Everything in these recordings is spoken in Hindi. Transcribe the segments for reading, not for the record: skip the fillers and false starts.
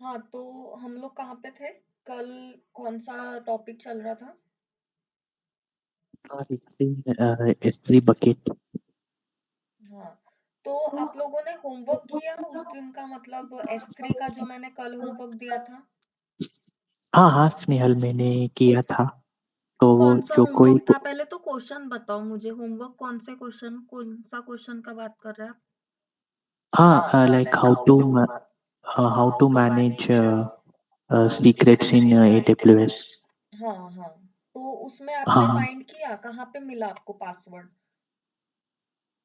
हाँ, तो हम लोग कहाँ पे थे? कल कौन सा टॉपिक चल रहा था? S3 bucket। हाँ, तो आप लोगों ने होमवर्क किया उस दिन का, मतलब S3 का जो मैंने कल होमवर्क दिया था? हाँ हाँ स्नेहल, मैंने किया था। तो वो कौन सा जो कोई होमवर्क था? पहले तो क्वेश्चन बताओ मुझे। होमवर्क कौन से क्वेश्चन, कौन सा क्वेश्चन का बात कर रहे हैं आप? हाँ like how to manage secrets in AWS। हाँ हाँ, तो उसमें आपने हाँ फाइंड किया, कहाँ पे मिला आपको पासवर्ड?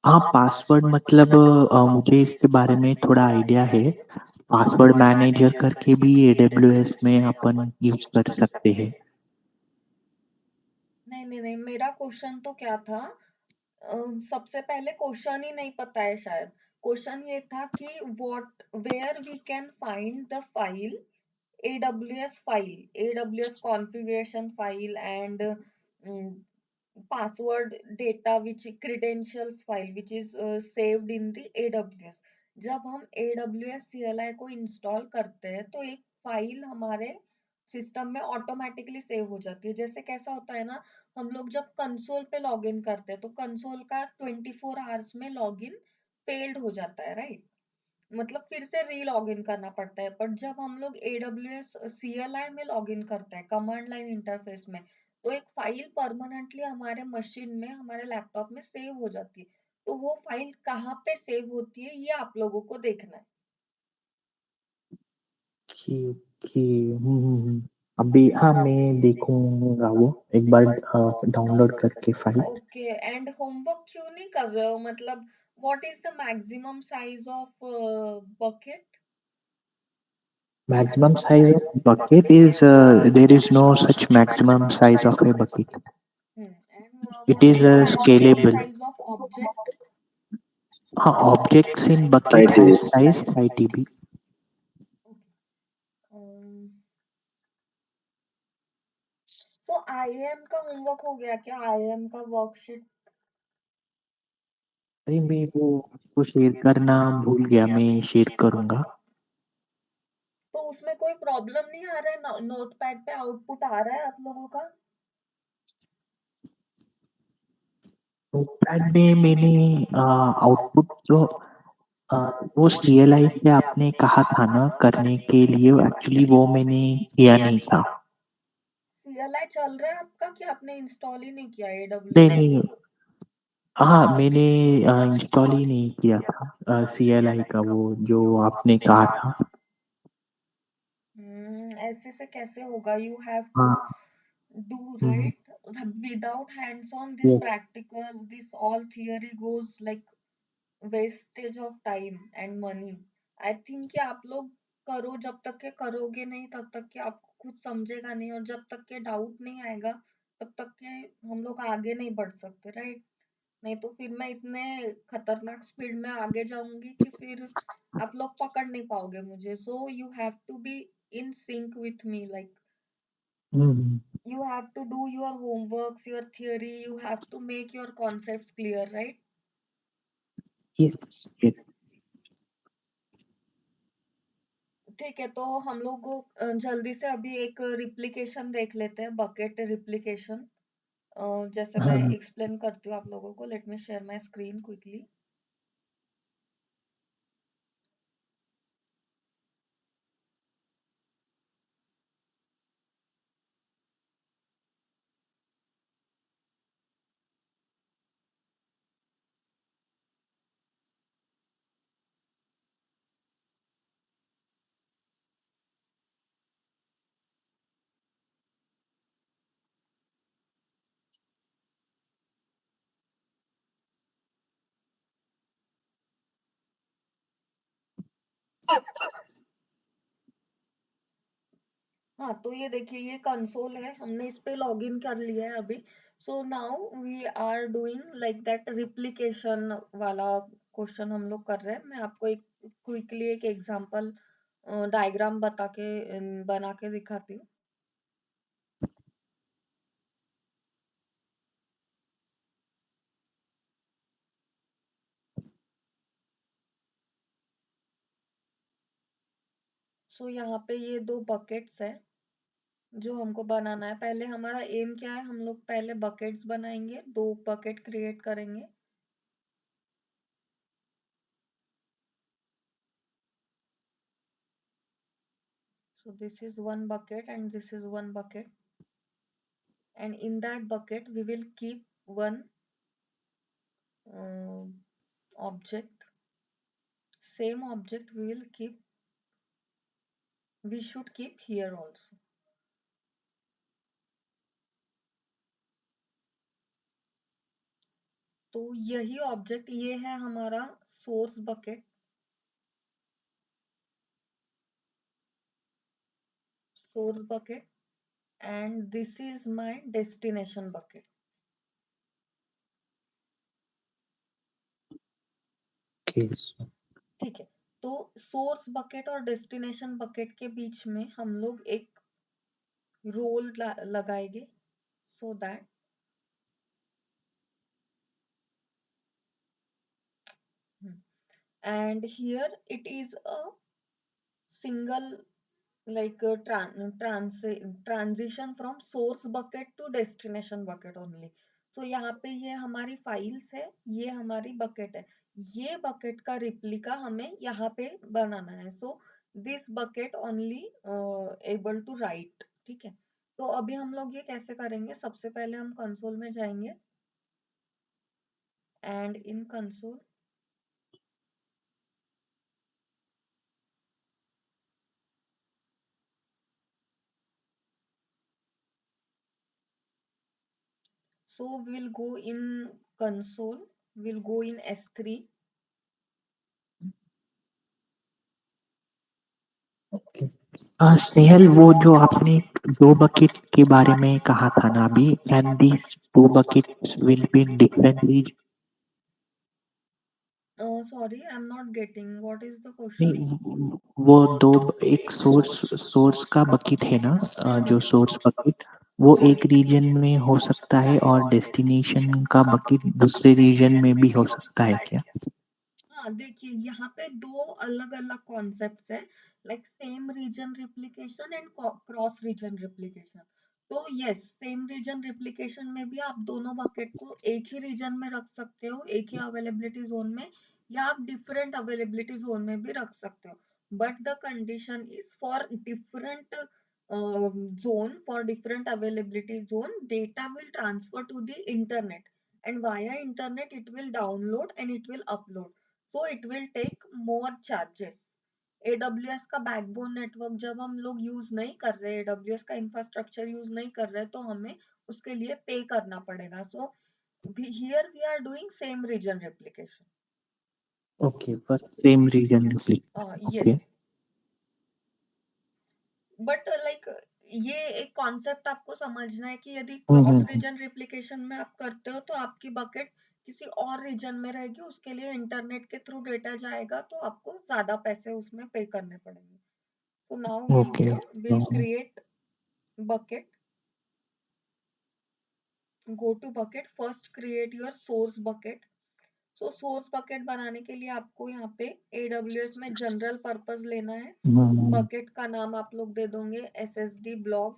हाँ, पासवर्ड मतलब मुझे इसके बारे में थोड़ा आइडिया है। पासवर्ड मैनेजर करके भी AWS में अपन यूज कर सकते हैं। नहीं नहीं नहीं, मेरा क्वेश्चन तो क्या था, सबसे पहले क्वेश्चन ही नहीं पता है शायद। क्वेश्चन ये था कि what where we can find the file, AWS file, AWS configuration file, and password data which credentials file which is saved in the AWS। जब हम AWS CLI को इंस्टॉल करते हैं तो एक फाइल हमारे सिस्टम में ऑटोमेटिकली सेव हो जाती है। जैसे कैसा होता है ना, हम लोग जब कंसोल पे लॉगिन करते हैं तो कंसोल का 24 आवर्स में लॉगिन फेल्ड हो जाता है, राइट? मतलब फिर से री लॉगिन करना पड़ता है। पर जब हम लोग AWS CLI में लॉगिन करते हैं कमांड लाइन इंटरफेस में, तो एक फाइल परमानेंटली हमारे मशीन में, हमारे लैपटॉप में सेव हो जाती है। तो वो फाइल कहाँ पे सेव होती है ये आप लोगों को देखना है। कि कि अभी हाँ मैं देखूंगा वो एक बार डाउनलोड करके फाइल। ओके, एंड होमवर्क क्यों नहीं कर रहे हो? मतलब what is the maximum size of bucket? Maximum size of bucket is there is no such maximum size of a bucket. And It what is is the maximum scalable. Size of object? Objects in bucket has size 5 TB. So IAM का होमवर्क हो गया क्या? IAM का वर्कशीट? अरे मैं वो आपको शेयर करना भूल गया, मैं शेयर करूंगा। तो उसमें कोई प्रॉब्लम नहीं आ रहा है? नोट पैड पे आउटपुट आ रहा है आप लोगों का? नोटपैड में मैंने आउटपुट जो अ, वो CLI से आपने कहा था ना करने के लिए, एक्चुअली वो मैंने किया नहीं था। CLI चल रहा है आपका कि आपने इंस्टॉल ही नहीं किया नहीं AWS? नहीं, हाँ मैंने इंस्टॉल ही नहीं किया था CLI का वो जो आपने कहा था। ऐसे से कैसे होगा? यू हैव टू हाँ। Do, hmm, right? Without hands on this yes, practical, this all theory goes like wastage of time and money. I think कि आप लोग करो, जब तक के करोगे नहीं तब तक के आपको कुछ समझेगा नहीं, और जब तक के डाउट नहीं आएगा तब तक के हम लोग आगे नहीं बढ़ सकते, राइट? नहीं तो फिर मैं इतने खतरनाक स्पीड में आगे जाऊंगी कि फिर आप लोग पकड़ नहीं पाओगे मुझे। So you have to be in sync with me, like hmm, you have to do your homeworks, your theory, you have to make your concepts clear, right? yes, yes, ठीक है, तो हम लोग जल्दी से अभी एक रिप्लिकेशन देख लेते हैं, बकेट रिप्लिकेशन। जैसे मैं हाँ एक्सप्लेन करती हूँ आप लोगों को। Let me share my screen quickly. हाँ, तो ये देखिए, ये कंसोल है, हमने इस पे लॉग इन कर लिया है अभी। So now we are doing like that replication वाला क्वेश्चन हम लोग कर रहे हैं। मैं आपको एक क्विकली एक एग्जांपल डायग्राम बना के दिखाती हूँ। सो यहाँ पे ये 2 बकेट्स है जो हमको बनाना है। पहले हमारा एम क्या है, हम लोग पहले बकेट्स बनाएंगे, 2 बकेट क्रिएट करेंगे। So this is one bucket and this is one bucket, and in that bucket we will keep one uh, object. Same object we should keep here also. तो यही ऑब्जेक्ट, ये है हमारा source bucket, and this is my destination bucket. Okay. ठीक है, तो सोर्स बकेट और डेस्टिनेशन बकेट के बीच में हम लोग एक रोल लगाएंगे, so that and here it is a single like transition from source bucket to destination bucket only. So यहाँ पे ये हमारी फाइल्स है, ये हमारी बकेट है, ये बकेट का रिप्लिका हमें यहाँ पे बनाना है। So this bucket only able to write. ठीक है, तो अभी हम लोग ये कैसे करेंगे, सबसे पहले हम कंसोल में जाएंगे and in console so we'll go in console, we'll go in S3. Snehal, वो जो आपने 2 बकेट के बारे में कहा था ना अभी, and these 2 buckets will be in different region. Sorry, I'm not getting. What is the question? नहीं, वो 2 एक सोर्स सोर्स का बकेट है ना, जो हम्म सोर्स बकेट वो हम्म एक रीजन में हो सकता है और डेस्टिनेशन का बकेट दूसरे रीजन में भी हो सकता है क्या? हाँ, देखिए यहाँ पे 2 अलग अलग कॉन्सेप्ट्स है, like same region replication and cross region replication. तो यस, सेम रीजन रिप्लिकेशन में भी आप दोनों बकेट को एक ही रीजन में रख सकते हो, एक ही अवेलेबिलिटी जोन में, या आप डिफरेंट अवेलेबिलिटी जोन में भी रख सकते हो। But the condition is for different zone, for different availability zone, data will transfer to the internet, and via internet it will download and it will upload, so it will take more charges। AWS का बैकबोन नेटवर्क जब हम लोग यूज नहीं कर रहे, AWS का इंफ्रास्ट्रक्चर यूज नहीं कर रहे, तो हमें उसके लिए पे करना पड़ेगा। So here we are doing same region replication. Okay, बस same region replication. Yes, okay. But like ये एक कॉन्सेप्ट आपको समझना है कि यदि हम्म क्रॉस हम्म रीजन रिप्लिकेशन में आप करते हो तो आपकी बकेट किसी और रीजन में रहेगी, उसके लिए इंटरनेट के थ्रू डेटा जाएगा, तो आपको ज्यादा पैसे उसमें पे करने पड़ेंगे। So now okay. we'll create bucket, go to bucket, first create your source bucket। So source bucket बनाने के लिए आपको यहाँ पे AWS में जनरल पर्पस लेना है। हम्म बकेट का नाम आप लोग दे दोगे SSD block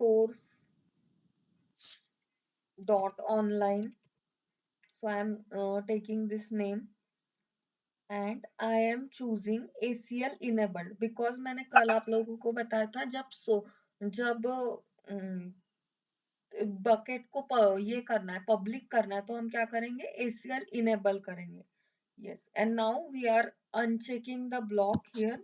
source dot online। So I am taking this name and I am choosing ACL enabled, because मैंने कल आप लोगों को बताया था, जब बकेट को ये करना है, पब्लिक करना है, तो हम क्या करेंगे, ACL इनेबल करेंगे। yes, and now we are unchecking the block here,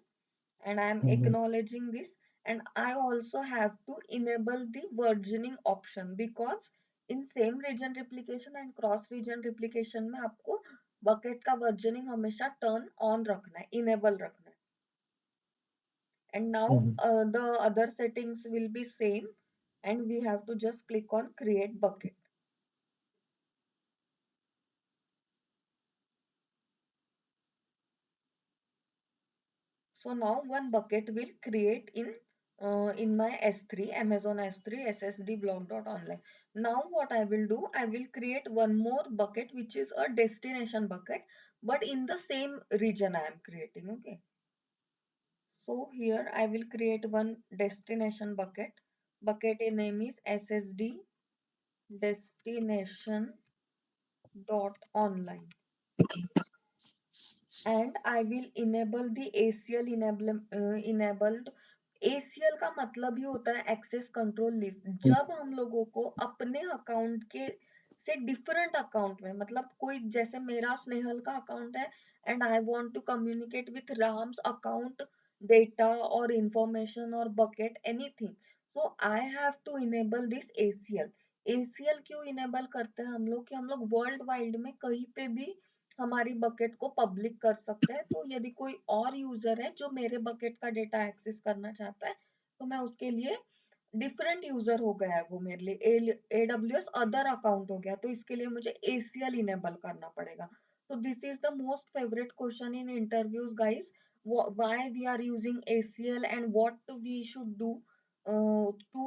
and I am hmm acknowledging this, and I also have to enable the versioning option, because in same region replication and cross region replication में आपको बकेट का वर्जनिंग हमेशा टर्न ऑन रखना है, इनेबल रखना है। And now hmm the other settings will be same, and we have to just click on create bucket। So now one bucket will create in my S3, Amazon S3 SSD block.online। Now what I will do, I will create one more bucket which is a destination bucket, but in the same region I am creating, okay? So here I will create one destination bucket. Bucket name is ssd destination dot online, and I will enable the ACL enabled. ACL का मतलब ही होता है एक्सेस कंट्रोल लिस्ट। जब हम लोगों को अपने अकाउंट के से डिफरेंट अकाउंट में, मतलब कोई जैसे मेरा स्नेहल का अकाउंट है and I want to communicate with Ram's account data और इंफॉर्मेशन और bucket anything, so I have to enable this ACL। ACL क्यों इनेबल करते हैं हम लोग कि हम लोग वर्ल्ड वाइड में कहीं पे भी हमारी बकेट को पब्लिक कर सकते हैं। तो यदि कोई और यूजर है जो मेरे बकेट का डेटा एक्सेस करना चाहता है, तो मैं उसके लिए डिफरेंट यूजर हो गया है वो मेरे लिए, AWS अदर अकाउंट हो गया, तो इसके लिए मुझे ACL इनेबल करना पड़ेगा। तो this is the most favourite question in interviews guys, why we are using ACL and what we should do to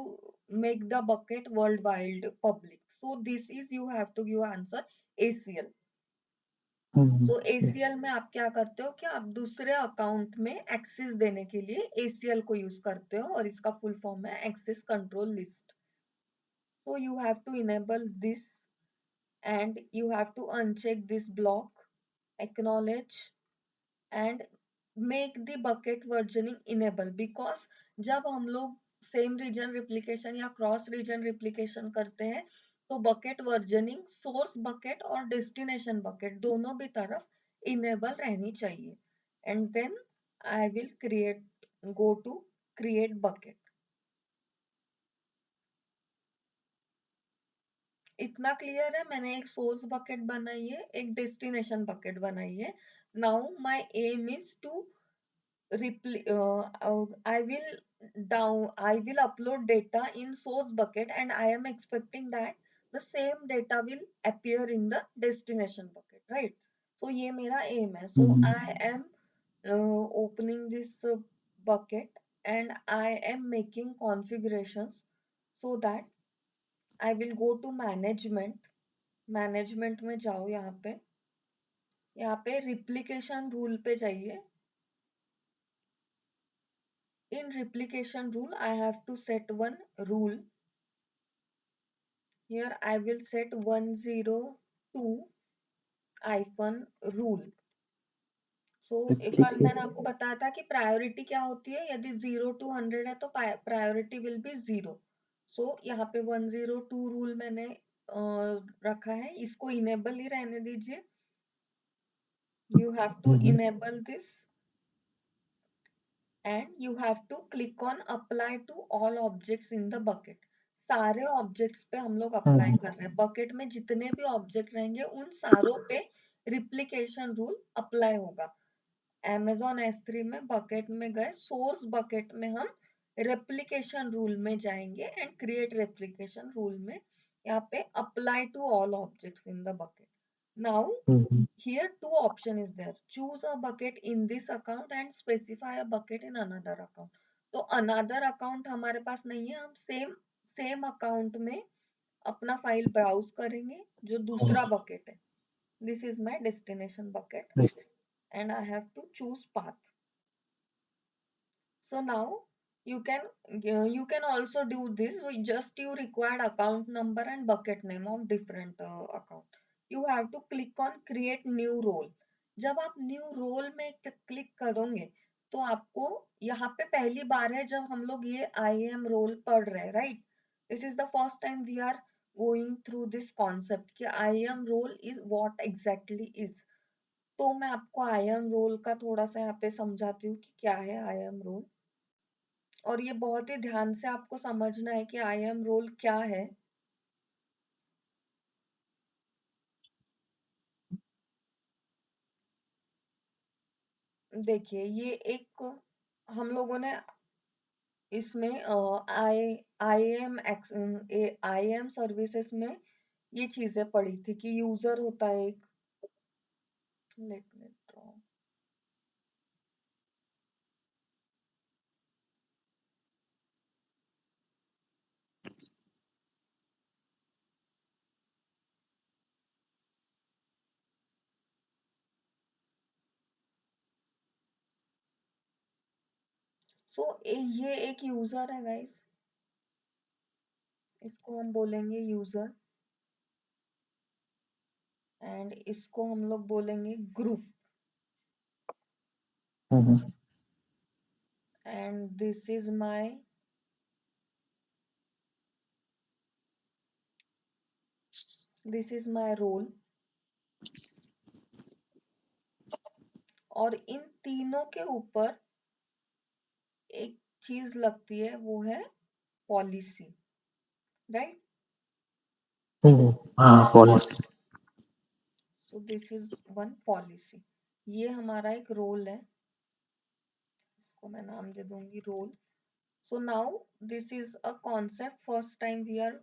make the bucket worldwide public. So this is you have to give answer ACL. So ACL में आप क्या करते हो कि आप दूसरे अकाउंट में एक्सेस देने के लिए ACL को यूज करते हो, और इसका फुल फॉर्म है access control list. So you have to enable this and you have to uncheck this block, acknowledge and make the bucket versioning enable, because जब हम लोग सेम रीजन रिप्लिकेशन या क्रॉस रीजन रिप्लिकेशन करते हैं तो बकेट वर्जनिंग सोर्स बकेट और डेस्टिनेशन बकेट दोनों भी तरफ इनेबल रहनी चाहिए। And then I will create, go to create bucket. इतना क्लियर है? मैंने एक सोर्स बकेट बनाई है, एक डेस्टिनेशन बकेट बनाई है। Now my aim is to I will upload data in source bucket and I am expecting that the same data will appear in the destination bucket, right? So ये मेरा aim है. So I am opening this bucket and I am making configurations so that I will go to management. management में जाओ, यहाँ पे replication rule पे जाइए। In replication rule, I have to set one rule. Here I will set 102 hyphen rule. So एक बार मैंने आपको बताया था कि प्रायोरिटी क्या होती है, यदि 0 to 100 है तो प्रायोरिटी विल बी 0। सो यहाँ पे 102 रूल मैंने रखा है, इसको इनेबल ही रहने दीजिए। You have to enable this and you have to click on apply to all objects in the bucket। सारे ऑब्जेक्ट्स पे हम लोग अप्लाई कर रहे हैं, बकेट में जितने भी ऑब्जेक्ट रहेंगे उन सारों पे रिप्लिकेशन रूल अप्लाई होगा। Amazon S3 में बकेट में गए, सोर्स बकेट में हम रेप्लिकेशन रूल में जाएंगे एंड क्रिएट रेप्लिकेशन रूल में यहाँ पे apply to all objects in the bucket. Now here two option is there, choose a bucket in this account and specify a bucket in another account। तो another account हमारे पास नहीं है, हम सेम अकाउंट में अपना फाइल ब्राउज करेंगे जो दूसरा बकेट है। This is my destination bucket and I have to choose path। So now you can also do this with just you required account number and bucket name of different account। You have to click on create new role। जब आप new role में क्लिक करोगे तो आपको यहाँ पे पहली बार है जब हम लोग ये IAM role पढ़ रहे हैं, right? This is the first time we are going through this concept कि IAM role is what exactly is। तो मैं आपको IAM role का थोड़ा सा यहाँ पे समझाती हूँ कि क्या है IAM role, और ये बहुत ही ध्यान से आपको समझना है कि IAM रोल क्या है। देखिए ये एक हम लोगों ने इसमें IAM सर्विसेज में ये चीजें पढ़ी थी कि यूजर होता है एक, लेट मी ड्रॉ, ये एक यूजर है गाइस, इसको हम बोलेंगे यूजर, एंड इसको हम लोग बोलेंगे group, and this is my role. और इन तीनों के ऊपर एक चीज लगती है, वो है पॉलिसी, राइट। हाँ, policy. So this is one policy, ये हमारा एक रोल है, इसको मैं नाम दे दूंगी role. So now this is a concept, first time we are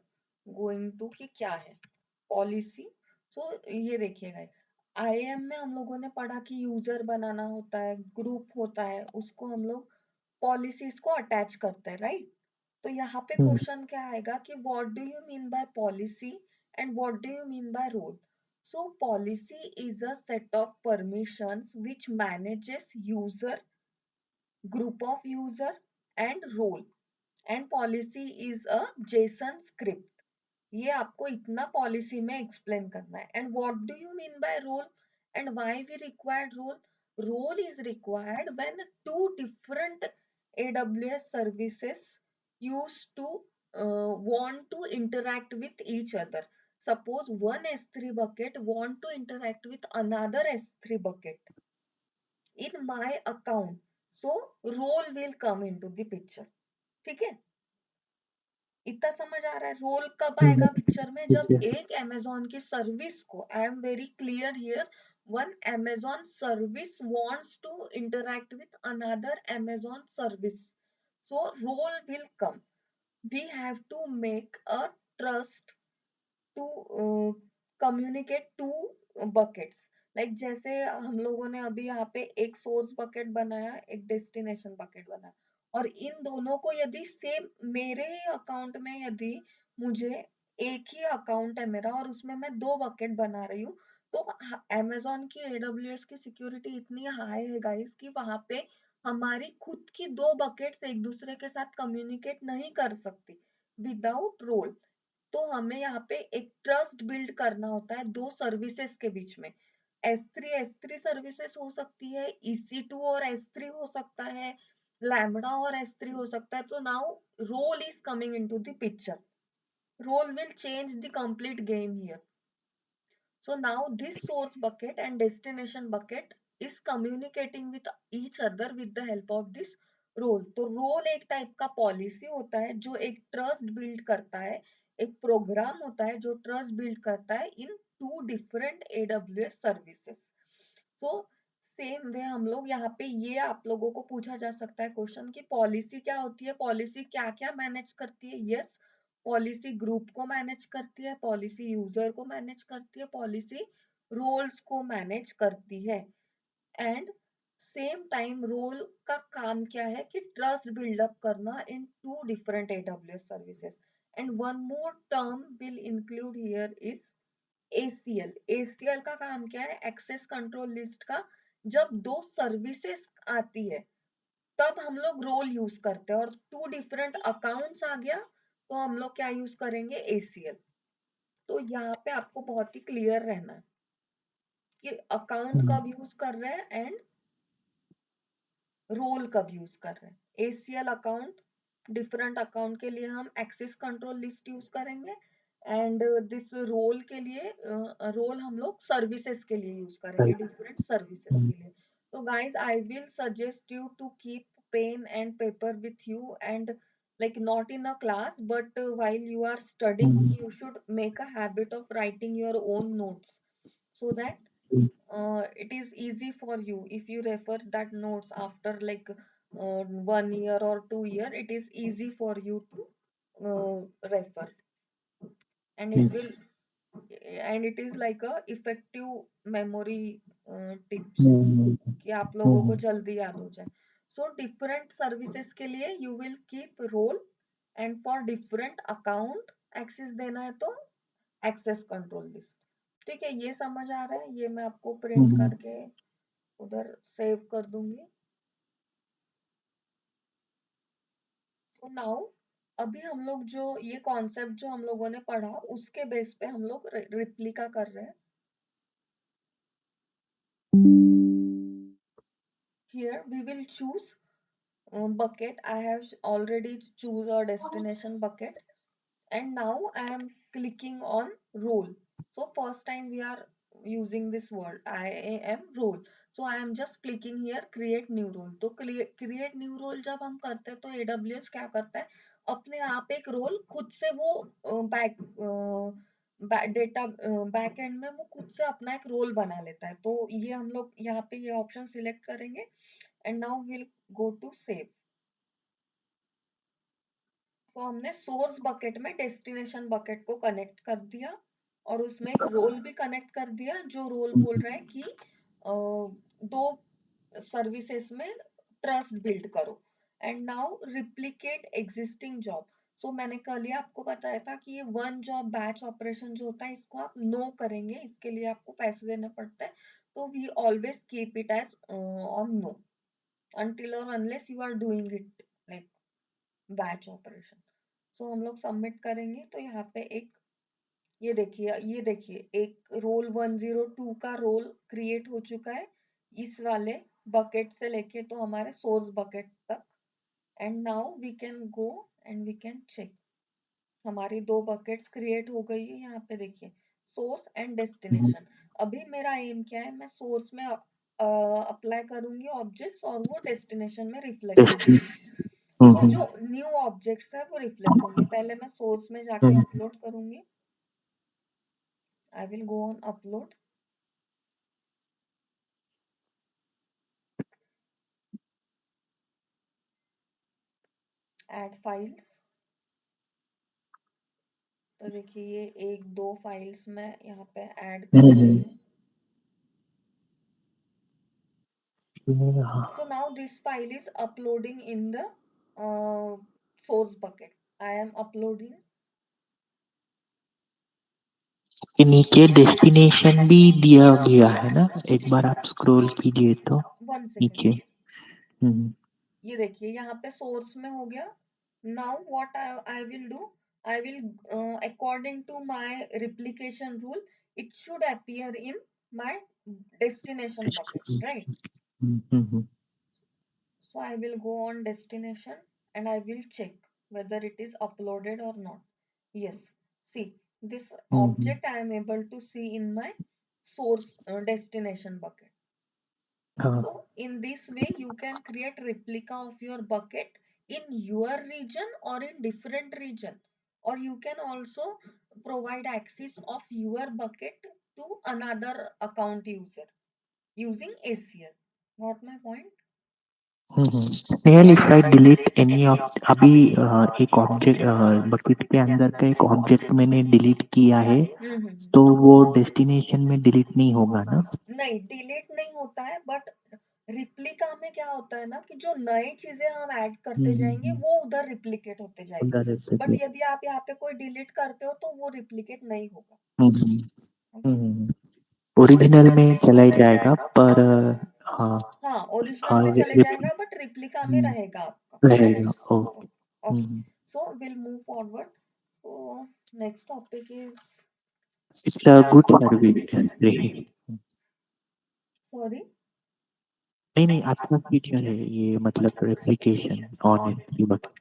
going to कि क्या है पॉलिसी। सो ये देखिएगा, आईएएम में हम लोगों ने पढ़ा कि यूजर बनाना होता है, ग्रुप होता है, उसको हम लोग पॉलिसीज को अटैच करते हैं, राइट। तो यहाँ पे क्वेश्चन क्या आएगा कि what do you mean by policy and what do you mean by role. So policy is a set of permissions which manages user, group of user and role, and policy is a JSON script। ये आपको इतना पॉलिसी में एक्सप्लेन करना है। And what do you mean by role and why we required role. Role is required when two different AWS services used to want to interact with each other। Suppose one S3 bucket want to interact with another S3 bucket in my account, so role will come into the picture। ठीक है, इतना समझ आ रहा है। रोल कब आएगा पिक्चर में, जब ठीक है। एक अमेजोन की सर्विस को, I am very clear here, one Amazon service wants to interact with another Amazon service, so role will come. We have to make a trust to communicate two buckets. Like जैसे हम लोगों ने अभी यहाँ पे एक सोर्स बकेट बनाया, एक डेस्टिनेशन बकेट बनाया, और इन दोनों को यदि सेम मेरे ही अकाउंट में, यदि मुझे एक ही अकाउंट है मेरा और उसमें मैं दो बकेट बना रही हूँ, तो अमेजोन की AWS की सिक्योरिटी इतनी हाई है गाइस कि वहां पे हमारी खुद की दो बकेट्स एक दूसरे के साथ कम्युनिकेट नहीं कर सकती विदाउट रोल। तो हमें यहाँ पे एक ट्रस्ट बिल्ड करना होता है दो सर्विसेज के बीच में। S3 सर्विसेज हो सकती है, EC2 और S3 हो सकता है, लैम्बडा और S3 हो सकता है। तो now role is coming into the picture. Role will change the complete game here. So now this source bucket and destination bucket is communicating with each other with the help of this role। तो role एक टाइप का पॉलिसी होता है जो एक ट्रस्ट बिल्ड करता है, एक प्रोग्राम होता है जो ट्रस्ट बिल्ड करता है in two different AWS services. So same way हम लोग यहाँ पे, ये आप लोगों को पूछा जा सकता है क्वेश्चन कि पॉलिसी क्या होती है, पॉलिसी क्या क्या मैनेज करती है। यस, पॉलिसी ग्रुप को मैनेज करती है, पॉलिसी यूजर को मैनेज करती है, पॉलिसी रोल्स को मैनेज करती है। एंड सेम टाइम रोल का काम क्या है कि ट्रस्ट बिल्डअप करना in two different AWS services. And one more term will include here is ACL। ACL का काम क्या है, एक्सेस कंट्रोल लिस्ट का। जब दो सर्विसेज आती है तब हम लोग रोल यूज करते हैं, और टू डिफरेंट अकाउंट्स आ गया तो हम लोग क्या यूज करेंगे, ACL। तो यहाँ पे आपको बहुत ही क्लियर रहना है कि अकाउंट कब यूज कर रहे हैं एंड रोल कब यूज कर रहे हैं। ACL अकाउंट, डिफरेंट अकाउंट के लिए हम एक्सेस कंट्रोल लिस्ट यूज करेंगे, एंड दिस रोल के लिए, रोल हम लोग सर्विसेज के लिए यूज करेंगे, डिफरेंट सर्विसेज के लिए। तो guys I will suggest you to keep pen and paper with you, and like not in a class, but while you are studying you should make a habit of writing your own notes, so that it is easy for you. If you refer that notes after like 1 year or 2 year, it is easy for you to refer, and it will, and it is like a effective memory tips कि आप लोगों को जल्दी याद हो जाए। सो डिफरेंट सर्विसेज के लिए you will keep role, and for different account access देना है तो एक्सेस कंट्रोल लिस्ट। ठीक है, ये समझ आ रहा है, ये मैं आपको प्रिंट करके उधर सेव कर दूंगी। तो नाउ अभी हम लोग जो ये कॉन्सेप्ट जो हम लोगों ने पढ़ा उसके बेस पे हम लोग रिप्लिका कर रहे हैं. Here we will choose bucket. I have already choose a destination bucket, and now I am clicking on role. So first time we are using this word, I am role. So I am just clicking here create new role. तो create new role जब हम करते हैं तो AWS क्या करता है, अपने आप एक रोल खुद से वो डेटा बैक एंड में वो खुद से अपना एक रोल बना लेता है. तो ये हम लोग यहाँ पे ये ऑप्शन सिलेक्ट करेंगे and now will go to save. तो हमने सोर्स बकेट में डेस्टिनेशन बकेट को कनेक्ट कर दिया और उसमें एक रोल भी कनेक्ट कर दिया जो रोल बोल रहा है कि दो सर्विसेज में ट्रस्ट बिल्ड करो and now replicate existing job. So मैंने कल ही आपको बताया था कि ये वन जॉब बैच ऑपरेशन जो होता है इसको आप नो करेंगे, इसके लिए आपको पैसे देने पड़ते हैं. तो we always keep it as on no until or unless you are doing it like batch operation. So हम लोग सबमिट करेंगे तो यहाँ पे एक ये देखिए एक रोल 102 का रोल क्रिएट हो चुका है इस वाले बकेट से लेके तो हमारे सोर्स बकेट तक. And now we can go and we can check. हमारी दो बकेट्स क्रिएट हो गई है. यहाँ पे देखिए सोर्स एंड डेस्टिनेशन. अभी मेरा एम क्या है, मैं सोर्स में अप्लाई करूंगी ऑब्जेक्ट्स और वो डेस्टिनेशन में रिफ्लेक्ट होंगे. सो जो न्यू ऑब्जेक्ट्स है वो रिफ्लेक्ट होंगे. पहले मैं सोर्स में जाके अपलोड करूंगी. आई will go on upload. Add files. तो देखिए ये एक दो फाइल्स मैं यहाँ पे ऐड कर रही हूँ. So now this file is uploading in the source bucket. I am uploading. के नीचे डेस्टिनेशन भी दिया गया है ना, एक बार आप स्क्रॉल कीजिए तो 1 second. नीचे. ये देखिए यहाँ पे सोर्स में हो गया. Now what I will do, I will according to my replication rule, it should appear in my destination bucket, right? So I will go on destination and I will check whether it is uploaded or not. Yes, see this object I am able to see in my source destination bucket. हाँ. So in this way you can create replica of your bucket in your region or in different region, or you can also provide access of your bucket to another account user using ACL. Got my point? Snehal, if I delete any of अभी एक ऑब्जेक्ट बकेट के अंदर का एक ऑब्जेक्ट मैंने डिलीट किया है तो वो डेस्टिनेशन में डिलीट नहीं होगा ना? नहीं, डिलीट नहीं होता है बट रिप्लिका में क्या होता है ना कि जो नई चीजें हम ऐड करते जाएंगे वो उधर रिप्लिकेट होते जाएगी. उधर से बट यदि आप यहाँ पे कोई डिलीट करते हो तो वो रिप्लिकेट नहीं होगा. ओरिजिनल में चला ही जाएगा पर हाँ. हाँ ओरिजिनल हाँ में चले जाएगा बट रिप्लिका में रहेगा आपका. रहेगा. Okay. Okay. So will move forward. So next topic is it's a good service रही. सॉरी. नहीं नहीं, अच्छा फीचर है ये, मतलब रेप्लिकेशन ऑन एंट्री बकेट.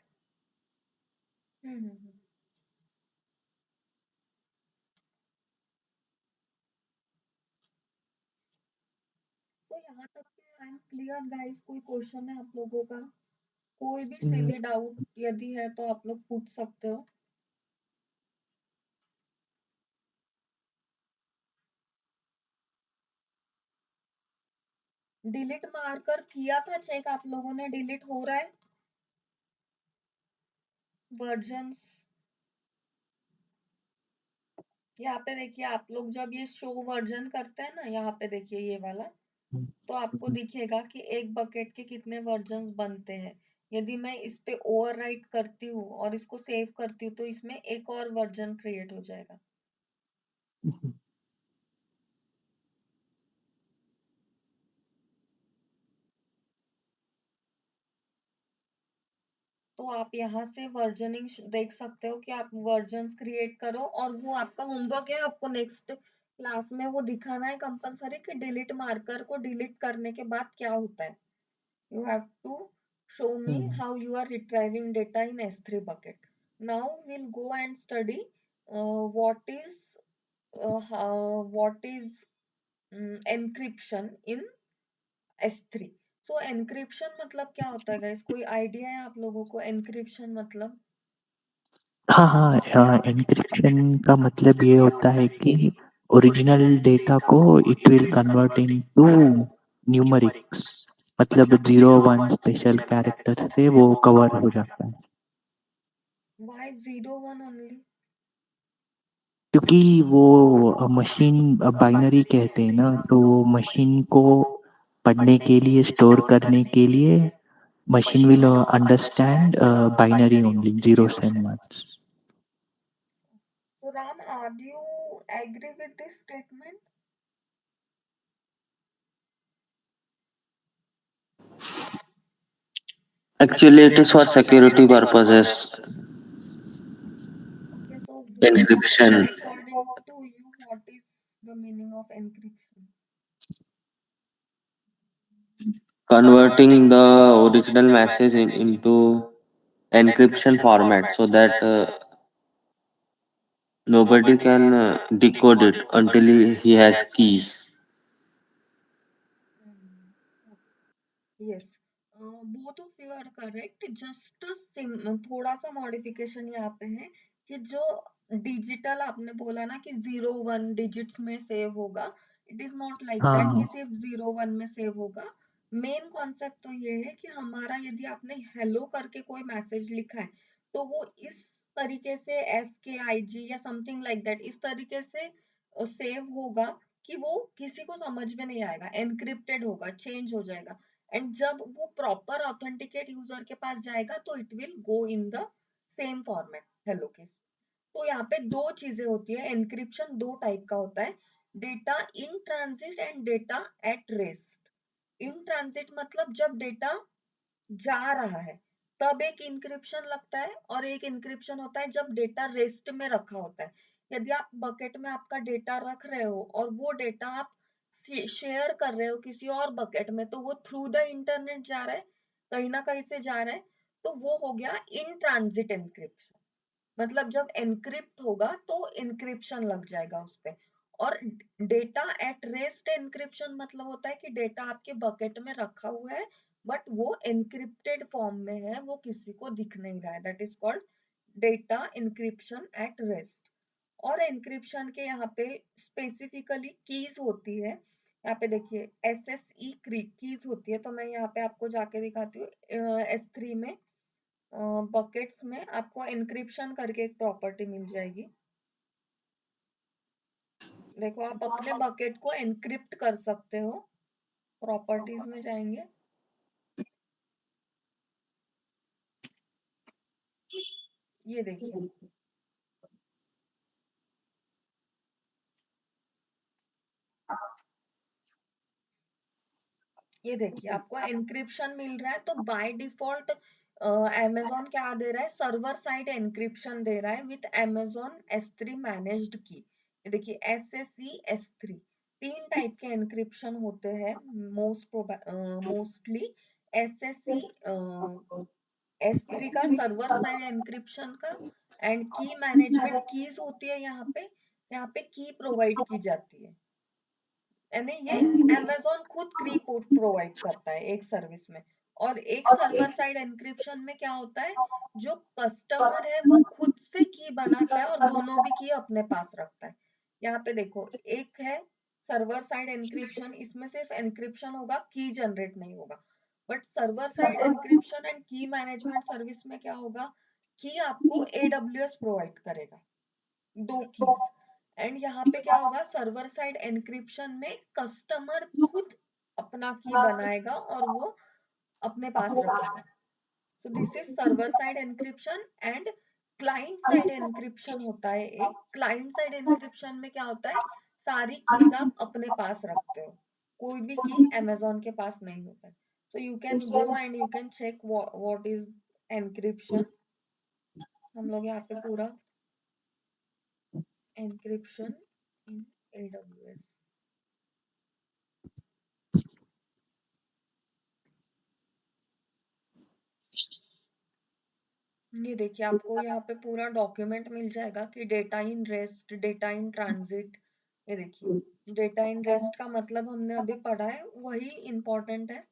तो यहाँ तक के आई एम क्लियर गाइस. कोई क्वेश्चन है आप लोगों का? कोई भी सिली डाउट यदि है तो आप लोग पूछ सकते हो. डिलीट मारकर किया था चेक आप लोगों ने? डिलीट हो रहा है वर्जन्स. यहाँ पे देखिए आप लोग जब ये शो वर्जन करते हैं ना, यहाँ पे देखिए ये वाला, तो आपको दिखेगा कि एक बकेट के कितने वर्जन्स बनते हैं. यदि मैं इस पे ओवरराइट करती हूँ और इसको सेव करती हूँ तो इसमें एक और वर्जन क्रिएट हो जाएगा. तो आप यहाँ से वर्जनिंग देख सकते हो कि आप वर्जन्स क्रिएट करो, और वो आपका होमवर्क है, आपको नेक्स्ट क्लास में वो दिखाना है कंपलसरी कि डिलीट मार्कर को डिलीट करने के बाद क्या होता है. You have to show me how you are retrieving data in S3 bucket. Now we'll go and study what is encryption in S3. So encryption मतलब क्या होता है गाइस? कोई आइडिया है आप लोगों को encryption मतलब? हाँ, हाँ, एन्क्रिप्शन का मतलब ये होता है कि ओरिजिनल डेटा को it will convert into numerics, मतलब 0-1 स्पेशल कैरेक्टर से वो कवर हो जाता है। Why 0-1 only? क्योंकि वो मशीन बाइनरी कहते हैं ना, तो वो मशीन को पढ़ने के लिए, स्टोर करने के लिए machine will understand binary only, zeros and ones. So Ram, are you agree with this statement? Actually, it is for security purposes. Okay, so Encryption, according to you, what is the meaning of encryption? converting the original message into encryption format so that nobody can decode it until he has keys. Hmm. Yes, both of you are correct. Just थोड़ा सा मॉडिफिकेशन यहाँ पे है कि जो डिजिटल आपने बोला ना कि 0-1 डिजिट्स में सेव होगा, it is not like that कि हाँ, सिर्फ 0-1 में सेव होगा. मेन कॉन्सेप्ट तो ये है कि हमारा यदि आपने हेलो करके कोई मैसेज लिखा है, तो वो इस तरीके से FKIG या समथिंग लाइक दैट इस तरीके से सेव होगा कि वो किसी को समझ में नहीं आएगा, एनक्रिप्टेड होगा, चेंज हो जाएगा. एंड जब वो प्रॉपर ऑथेंटिकेट यूजर के पास जाएगा तो it will go in the same format hello के. तो यहाँ पे दो चीजें होती है. एनक्रिप्शन दो टाइप का होता है, data in transit and data at rest. In transit मतलब जब डेटा जा रहा है तब एक इंक्रिप्शन लगता है, और एक इंक्रिप्शन होता है जब डेटा रेस्ट में रखा होता है. यदि आप बकेट में आपका डेटा रख रहे हो और वो डेटा आप शेयर कर रहे हो किसी और बकेट में, तो वो थ्रू द इंटरनेट जा रहा है, कहीं ना कहीं से जा रहा है, तो वो हो गया इन ट्रांजिट एनक्रिप्शन. मतलब जब एनक्रिप्ट होगा तो एनक्रिप्शन लग जाएगा उस पे. और डेटा एट रेस्ट एनक्रिप्शन मतलब होता है कि डेटा आपके बकेट में रखा हुआ है, बट वो एनक्रिप्टेड फॉर्म में है, वो किसी को दिख नहीं रहा है. That is called data encryption at rest. और एनक्रिप्शन के यहाँ पे स्पेसिफिकली कीज होती है. यहाँ पे देखिए SSE कीज होती है, तो मैं यहाँ पे आपको जाके दिखाती हूँ. S3 में बकेट्स में आपको एनक्रिप्शन करके एक प्रॉपर्टी मिल जाएगी. देखो आप अपने बकेट को एनक्रिप्ट कर सकते हो. प्रॉपर्टीज में जाएंगे, ये देखिए, ये देखिए आपको एनक्रिप्शन मिल रहा है. तो बाय डिफॉल्ट Amazon क्या दे रहा है? सर्वर साइड एनक्रिप्शन दे रहा है विथ Amazon S3 मैनेज्ड की. ये देखिए SSE S3 तीन टाइप के एनक्रिप्शन होते हैं मोस्टली. SSE S3 का सर्वर साइड एनक्रिप्शन का, एंड की मैनेजमेंट कीज होती है. यहाँ पे की प्रोवाइड की जाती है, यानी ये Amazon खुद की प्रोवाइड करता है एक सर्विस में. और एक सर्वर साइड एनक्रिप्शन में क्या होता है, जो कस्टमर है वो खुद से की बनाता है और दोनों भी की अपने पास रखता है. यहाँ पे देखो, एक है सर्वर साइड एनक्रिप्शन, इसमें सिर्फ एनक्रिप्शन होगा, की जनरेट नहीं होगा. But server side encryption and की मैनेजमेंट सर्विस में क्या होगा, की आपको AWS प्रोवाइड करेगा, दो कीज. एंड यहाँ पे क्या होगा, सर्वर साइड एनक्रिप्शन में कस्टमर खुद अपना की बनाएगा और वो अपने पास रखेगा. So this is server side encryption. And client side encryption होता है एक. क्लाइंट साइड एनक्रिप्शन में क्या होता है, सारी कीज आप अपने पास रखते हो, कोई भी की Amazon के पास नहीं होता है. So you can go and you can check what is encryption, हम लोग यहाँ पे पूरा एनक्रिप्शन इन AWS। ये देखिए आपको यहाँ पे पूरा डॉक्यूमेंट मिल जाएगा कि data in rest, data in transit. ये देखिए डेटा इन रेस्ट का मतलब हमने अभी पढ़ा है, वही इम्पोर्टेंट है।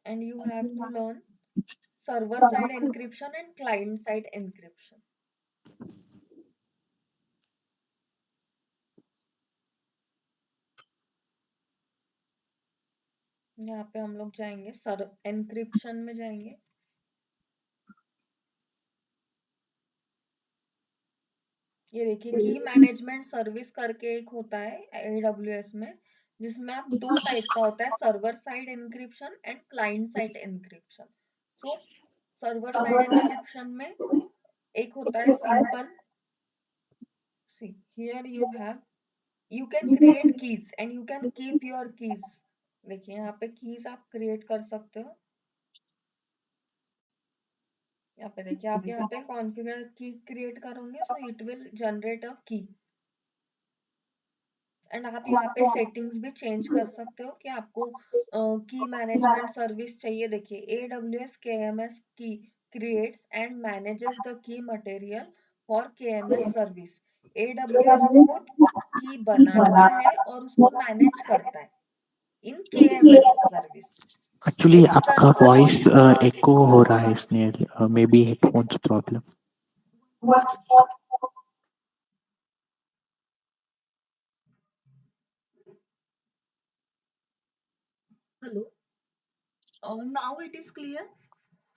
And you have to learn server side encryption and client side encryption. यहाँ पे हम लोग जाएंगे एनक्रिप्शन में जाएंगे। ये देखिए की मैनेजमेंट सर्विस करके एक होता है AWS में, जिसमें आप दो टाइप का होता है, server side encryption and client side encryption. So server side encryption में एक होता है simple, see here you can create keys and you can keep your keys. देखिए यहाँ पे कीज आप क्रिएट कर सकते हो। यहाँ पे देखिए आप यहाँ पे कॉन्फ़िगर की क्रिएट करोगे so it will generate a की। एंड आप यहाँ पे सेटिंग्स भी चेंज कर सकते हो कि आपको की मैनेजमेंट सर्विस चाहिए। देखिए AWS KMS की creates and manages the key material for KMS service. AWS खुद की बनाता है और उसको मैनेज करता है इन KMS सर्विस। एक्चुअली आपका एक्सटर्नल, वॉइस एको हो रहा है इसमें, may be headphones problem. Hello, now it is clear.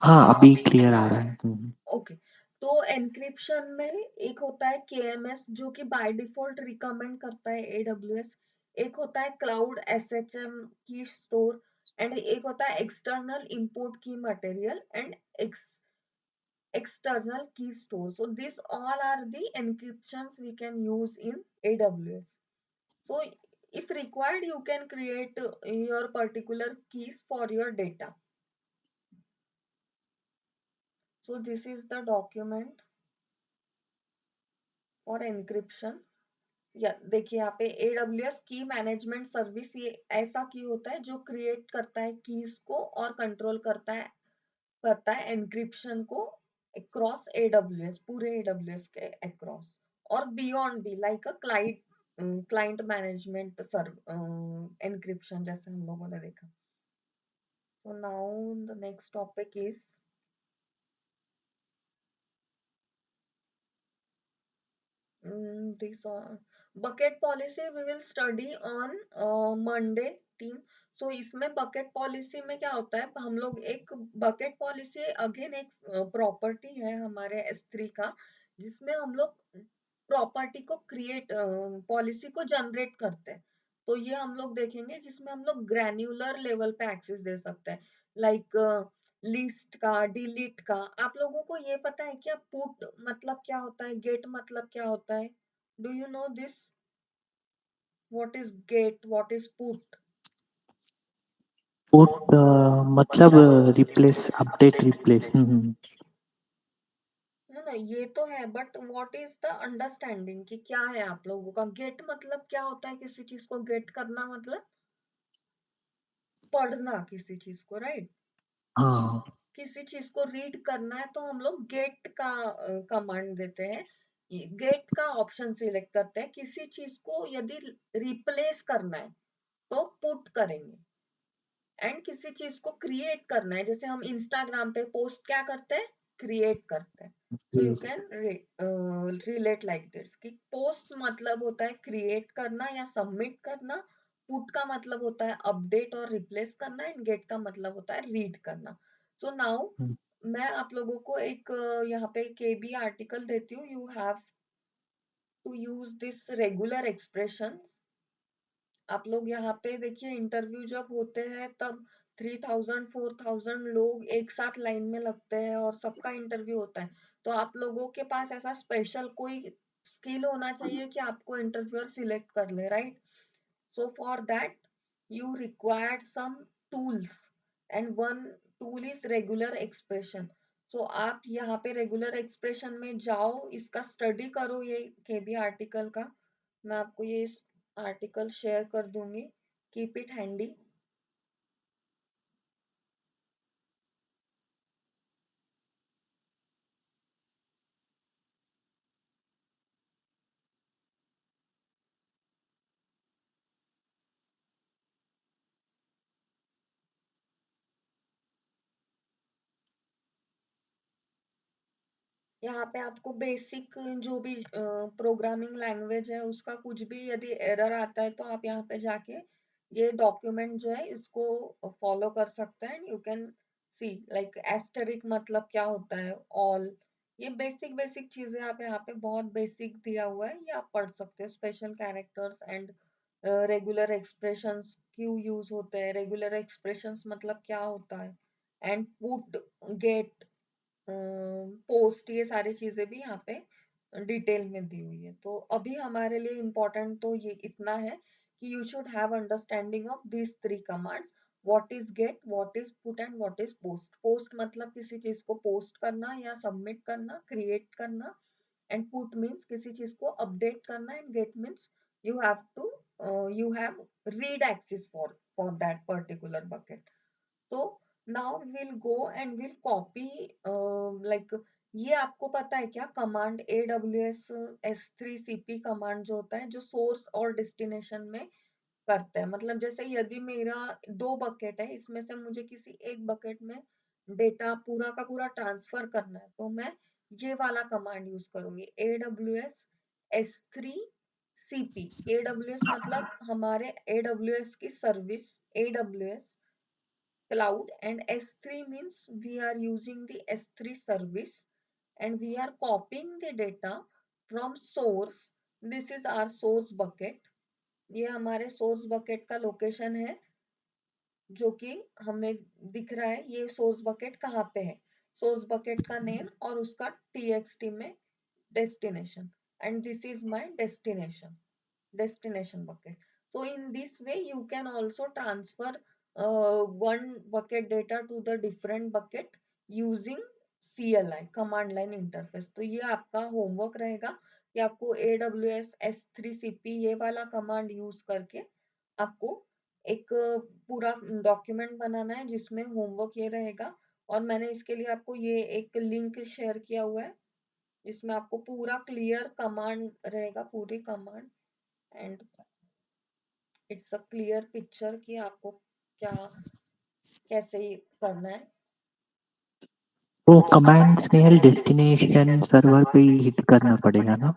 हाँ, अभी क्लियर आ रहा है। ओके, तो एनक्रिप्शन में एक होता है KMS जो कि बाय डिफॉल्ट रिकमेंड करता है AWS, एक होता है क्लाउड SHM की स्टोर, एंड एक होता है एक्सटर्नल इंपोर्ट की material and external key store. So these all are the encryptions we can use in AWS. So if required, you can create your particular keys for your data. So this is the document for encryption. या देखिए यहाँ पे AWS की मैनेजमेंट सर्विस, ये ऐसा की होता है जो क्रिएट करता है कीज को और कंट्रोल करता है एनक्रिप्शन को अक्रॉस AWS, पूरे AWS के अक्रॉस और बियॉन्ड भी, like a client management encryption जैसे हम लोगों ने देखा। So now the next topic is this bucket policy we will study on Monday team। so इसमें bucket policy में क्या होता है, हम लोग एक bucket policy अगेन एक प्रॉपर्टी है हमारे S3 का, जिसमें हम लोग प्रॉपर्टी को क्रिएट पॉलिसी को जनरेट करते हैं। तो ये हम लोग देखेंगे जिसमें हम लोग ग्रैन्युलर लेवल पे एक्सेस दे सकते हैं, लाइक लिस्ट का, डिलीट का। आप लोगों को ये पता है क्या पुट मतलब क्या होता है, गेट मतलब क्या होता है? Do you know this? What is get, what is put? Put मतलब replace, update replace. No no, ये तो है, but what is the understanding कि क्या है आप लोगों का? गेट मतलब क्या होता है? किसी चीज को गेट करना मतलब पढ़ना किसी चीज को, राइट? हाँ, किसी चीज को रीड करना है तो हम लोग गेट का कमांड देते हैं, गेट का ऑप्शन सिलेक्ट करते हैं। किसी चीज को यदि रिप्लेस करना है तो पुट करेंगे, एंड किसी चीज को क्रिएट करना है, जैसे हम इंस्टाग्राम पे पोस्ट क्या करते हैं, क्रिएट करते हैं। सो you can relate like this कि पोस्ट मतलब होता है क्रिएट करना या सबमिट करना, पुट का मतलब होता है अपडेट और रिप्लेस करना, एंड गेट का मतलब होता है रीड करना। सो नाउ मैं आप लोगों को एक यहाँ पे KB आर्टिकल देती हूँ। You have to use this regular expressions. आप लोग यहाँ पे देखिए, इंटरव्यू जब होते हैं तब 3000 4000 लोग एक साथ लाइन में लगते हैं और सबका इंटरव्यू होता है। तो आप लोगों के पास ऐसा स्पेशल कोई स्किल होना चाहिए कि आपको इंटरव्यूअर सिलेक्ट कर ले, right? So for that you required some tools, and one tool is regular expression. So आप यहाँ पे रेगुलर एक्सप्रेशन में जाओ, इसका स्टडी करो, ये केबी आर्टिकल का। मैं आपको ये आर्टिकल शेयर कर दूंगी, कीप इट हैंडी। यहाँ पे आपको बेसिक जो भी प्रोग्रामिंग लैंग्वेज है उसका कुछ भी यदि एरर आता है तो आप यहाँ पे जाके ये डॉक्यूमेंट जो है इसको फॉलो कर सकते हैं। You can see like asterisk मतलब क्या होता है, ऑल, ये बेसिक बेसिक चीजें आप यहाँ पे बहुत बेसिक दिया हुआ है, ये आप पढ़ सकते हो। Special characters and regular expressions क्यों यूज होते हैं, रेगुलर एक्सप्रेशंस मतलब क्या होता है, एंड पुट, गेट, पोस्ट, ये सारी चीजें भी यहाँ पे डिटेल में दी हुई है। तो अभी हमारे लिए इम्पोर्टेंट तो ये इतना है कि you should have understanding of this three commands, what is get, what is put and what is post. Post मतलब किसी चीज को पोस्ट करना या सबमिट करना, क्रिएट करना, एंड पुट मीन्स किसी चीज को अपडेट करना, and get means you have to you have read access for that particular bucket. तो now will go and will copy, like ये आपको पता है क्या, कमांड AWS S3CP कमांड जो होता है, जो सोर्स और डेस्टिनेशन में करते हैं। मतलब जैसे यदि मेरा दो बकेट है, इसमें से मुझे किसी एक बकेट में डेटा पूरा का पूरा ट्रांसफर करना है, तो मैं ये वाला कमांड यूज करूंगी, AWS S3CP। AWS मतलब हमारे AWS की service, AWS cloud, and S3 means we are using the S3 service and we are copying the data from source. This is our source bucket. ये हमारे source bucket का लोकेशन है जो कि हमें दिख रहा है। ये source bucket कहाँ पे है, source bucket का नेम और उसका txt में destination, and this is my destination bucket. So in this way you can also transfer one bucket data to the different bucket using CLI, command line interface. तो ये आपका होमवर्क रहेगा कि आपको AWS S3CP ये वाला कमांड यूज करके आपको एक पूरा डॉक्यूमेंट बनाना है जिसमें होमवर्क ये रहेगा। और मैंने इसके लिए आपको ये एक लिंक शेयर किया हुआ है जिसमें आपको पूरा क्लियर कमांड रहेगा, पूरी command, and it's a clear picture कि आपको क्या कैसे करना है। वो कमांड स्नेहल डेस्टिनेशन सर्वर पे ही हिट करना पड़ेगा ना?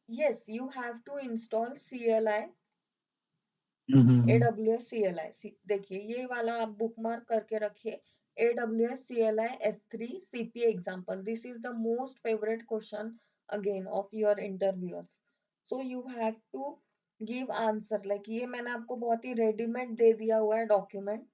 Yes, you have to install CLI, hmm. AWS CLI। देखिए ये वाला आप बुकमार्क करके रखिए, AWS CLI S3CP example. This is the most favorite question again of your interviewers. So you have to give answer, like ये मैंने आपको बहुत ही रेडीमेड दे दिया हुआ है डॉक्यूमेंट।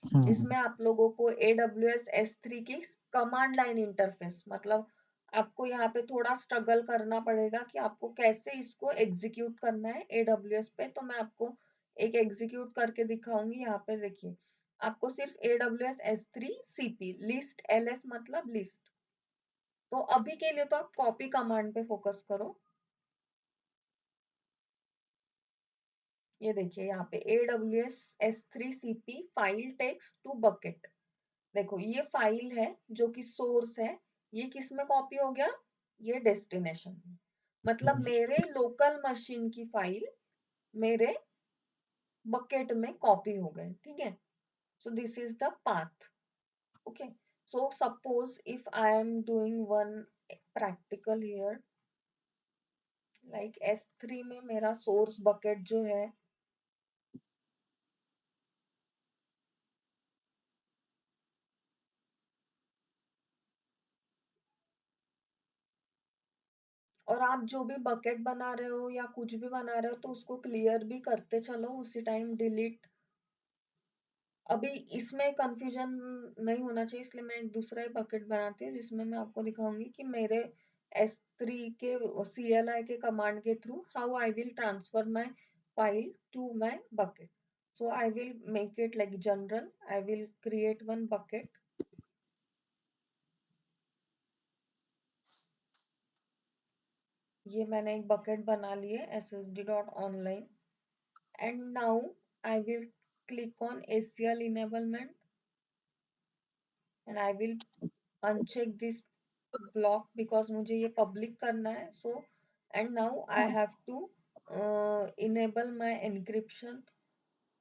हम्म। इसमें आप लोगों को AWS S3 की कमांड लाइन इंटरफेस, मतलब आपको यहाँ पे थोड़ा स्ट्रगल करना पड़ेगा कि आपको कैसे इसको एग्जीक्यूट करना है AWS पे। तो मैं आपको एक एग्जीक्यूट करके दिखाऊंगी। यहाँ पे देखिए, आपको सिर्फ AWS S3CP लिस्ट, LS मतलब लिस्ट। तो अभी के लिए तो आप कॉपी कमांड पे फोकस करो। ये देखिए यहाँ पे AWS S3CP file text to bucket. देखो ये फाइल है जो कि सोर्स है, ये किस में कॉपी हो गया, ये डेस्टिनेशन में। मतलब मेरे लोकल मशीन की फाइल मेरे बकेट में कॉपी हो गए, ठीक है। So this is the path, okay. So suppose if I am doing one practical here, like S3 में मेरा सोर्स बकेट जो है, और आप जो भी बकेट बना रहे हो या कुछ भी बना रहे हो तो उसको क्लियर भी करते चलो उसी टाइम, डिलीट। अभी इसमें कंफ्यूजन नहीं होना चाहिए, इसलिए मैं एक दूसरा ही बकेट बनाती हूँ जिसमें मैं आपको दिखाऊंगी कि मेरे S3 के CLI के कमांड के through how I will transfer my file to my bucket. So I will make it like general. I will create one bucket. ये मैंने एक bucket बना ली है ssd.online. And now I will click on ACL enablement and I will uncheck this block because मुझे ये public करना है. So and now I have to enable my encryption.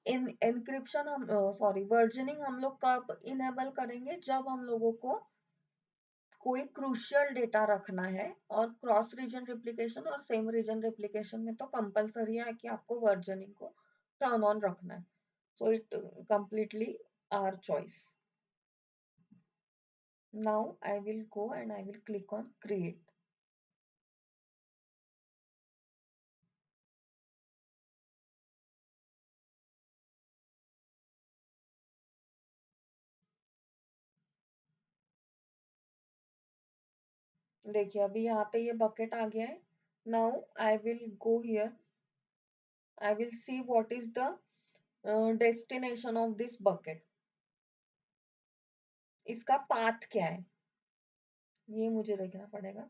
In encryption हम सॉरी वर्जनिंग हम लोग कब इनेबल करेंगे, जब हम लोगों को कोई क्रूशियल डेटा रखना है. और क्रॉस रीजन रिप्लिकेशन और सेम रीजन रिप्लिकेशन में तो कंपलसरी है कि आपको वर्जनिंग को टर्न ऑन रखना है. So it completely our choice. Now I will go and I will click on create. देखिए अभी यहाँ पे ये बकेट आ गया है. Now I will go here. I will see what is the destination of this bucket. इसका पाथ क्या है ये मुझे देखना पड़ेगा.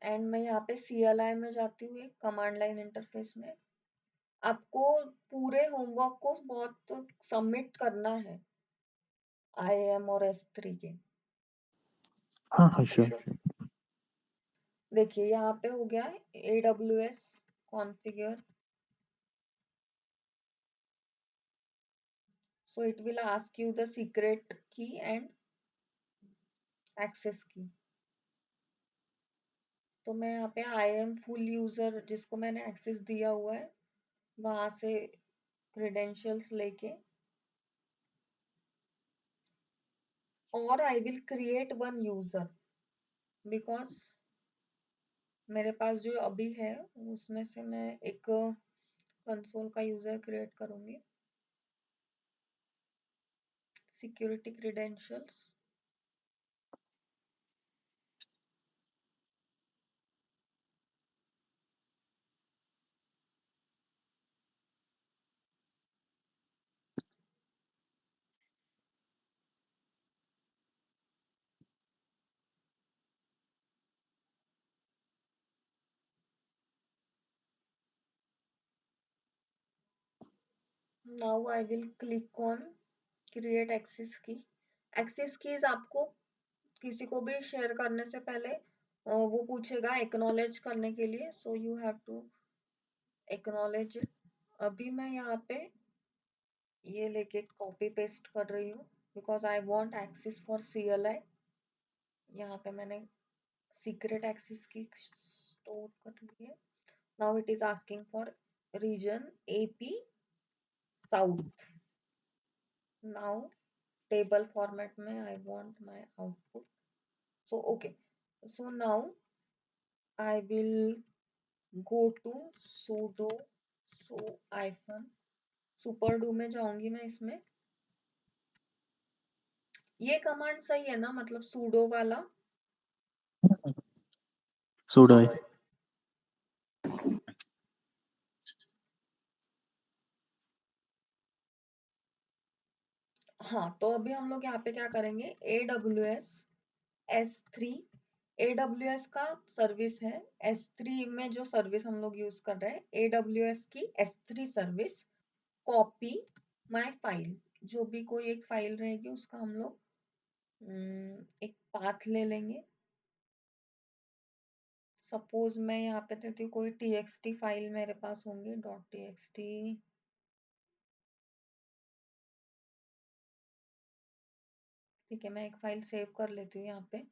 एंड मैं यहाँ पे CLI में जाती हूँ, कमांड लाइन इंटरफेस में. आपको पूरे होमवर्क को बहुत सबमिट करना है IAM और S3 के. हाँ हाँ श्योर. देखिए यहाँ पे हो गया है AWS configure. So it will ask you the secret key and access key. तो मैं यहाँ पे IAM full user जिसको मैंने एक्सेस दिया हुआ है वहां से क्रेडेंशियल्स लेके और I will create one user because मेरे पास जो अभी है उसमें से मैं एक कंसोल का यूजर क्रिएट करूंगी. Security credentials. Now I will click on create access key. Access keys आपको किसी को भी शेयर करने से पहले वो पूछेगा एक्नॉलेज करने के लिए. So you have to acknowledge it. अभी मैं यहाँ पे ये लेके कॉपी पेस्ट कर रही हूँ because I want access for CLI. यहाँ पे मैंने सीक्रेट एक्सेस की स्टोर कर ली है. Now it is asking for region AP south. Now table format में I want my output. So okay. So now I will go to sudo so hyphen superdo में जाऊंगी मैं. इसमें ये कमांड सही है ना, मतलब sudo वाला. sudo है. हाँ तो अभी हम लोग यहाँ पे क्या करेंगे, AWS S3. AWS का सर्विस है. S3 में जो सर्विस हम लोग यूज कर रहे हैं AWS की S3 service. Copy my file. जो भी कोई एक फाइल रहेगी उसका हम लोग एक पाथ ले लेंगे. सपोज मैं यहाँ पे देती हूँ कोई TXT फाइल मेरे पास होंगे .txt. ठीक है मैं एक फाइल सेव कर लेती हूँ यहाँ पे.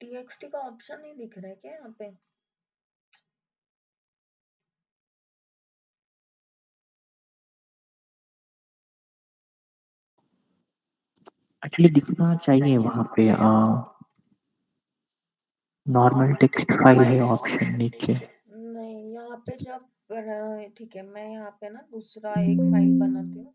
txt का ऑप्शन नहीं दिख रहा है क्या यहाँ पे? एक्चुअली दिखना चाहिए वहां पे नॉर्मल टेक्स्ट फाइल है ऑप्शन नीचे। नहीं, यहाँ पे जब ठीक है, मैं यहाँ पे ना दूसरा एक फाइल बनाती हूँ।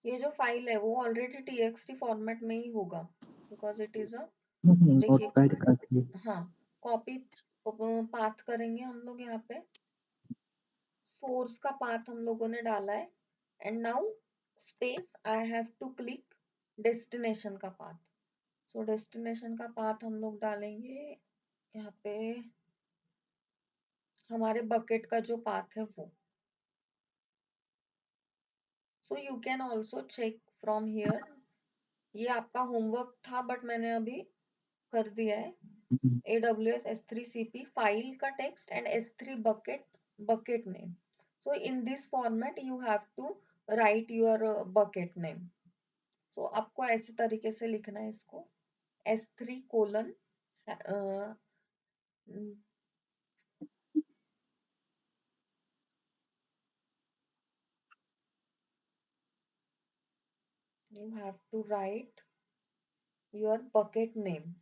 ये जो फाइल है वो ऑलरेडी txt फॉर्मेट में ही होगा, बिकॉज इट इज अ, देखिए, नोटपैड कर दिए। हाँ, कॉपी पाथ करेंगे हम लोग यहाँ पे। सोर्स का पाथ हम लोगों ने डाला है, and now space I have to click destination का पाथ। सो डेस्टिनेशन का पाथ हम लोग डालेंगे यहाँ पे, हमारे बकेट का जो पाथ है वो। So you can also check from here. ये आपका होमवर्क था बट मैंने अभी कर दिया है। AWS S3CP फाइल का text and S3 bucket name. So in this format you have to write your bucket name. So आपको ऐसे तरीके से लिखना है इसको, S3 colon you have to write your bucket name.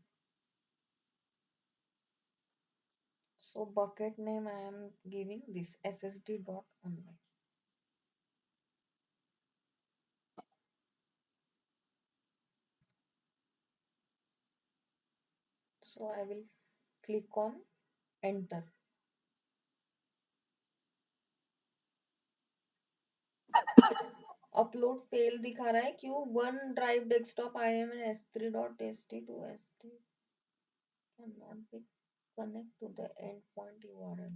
So bucket name I am giving this ssd.online. So I will click on enter. Upload fail दिखा रहा है, क्यों? OneDrive desktop I am an s3.st2st cannot be connect to the endpoint URL.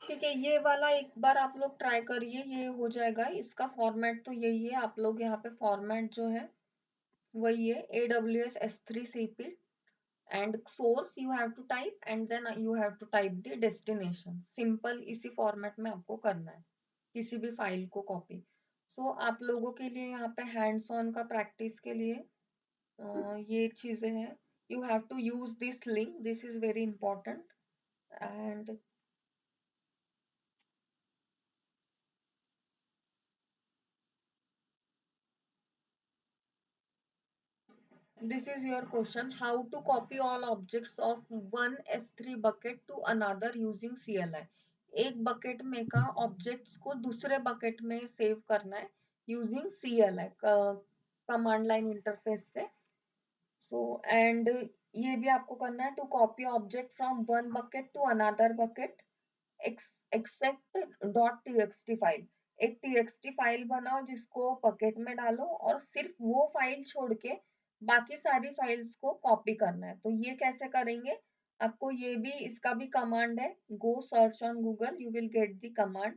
ठीक है, ये वाला एक बार आप लोग ट्राई करिए, ये हो जाएगा। इसका फॉर्मेट तो यही है, आप लोग यहाँ पे फॉर्मेट जो है वही है, AWS S3CP and source you have to type and then you have to type the destination. Simple इसी फॉर्मेट में आपको करना है किसी भी फाइल को कॉपी। सो आप लोगों के लिए यहाँ पे हैंड्स ऑन का प्रैक्टिस के लिए ये चीजें हैं। You have to use this link, this is very important, and this is your question, how to copy all objects of one S3 bucket to another using CLI. एक बकेट में का ऑब्जेक्ट्स को दूसरे बकेट में सेव करना है using CLI command line interface से। सो एंड ये भी आपको करना है, to copy object from one bucket to another bucket except .txt file. एक txt फाइल बनाओ जिसको बकेट में डालो और सिर्फ वो फाइल छोड़ के बाकी सारी फाइल्स को कॉपी करना है। तो ये कैसे करेंगे, आपको ये भी, इसका भी कमांड है, go search on Google, you will get the command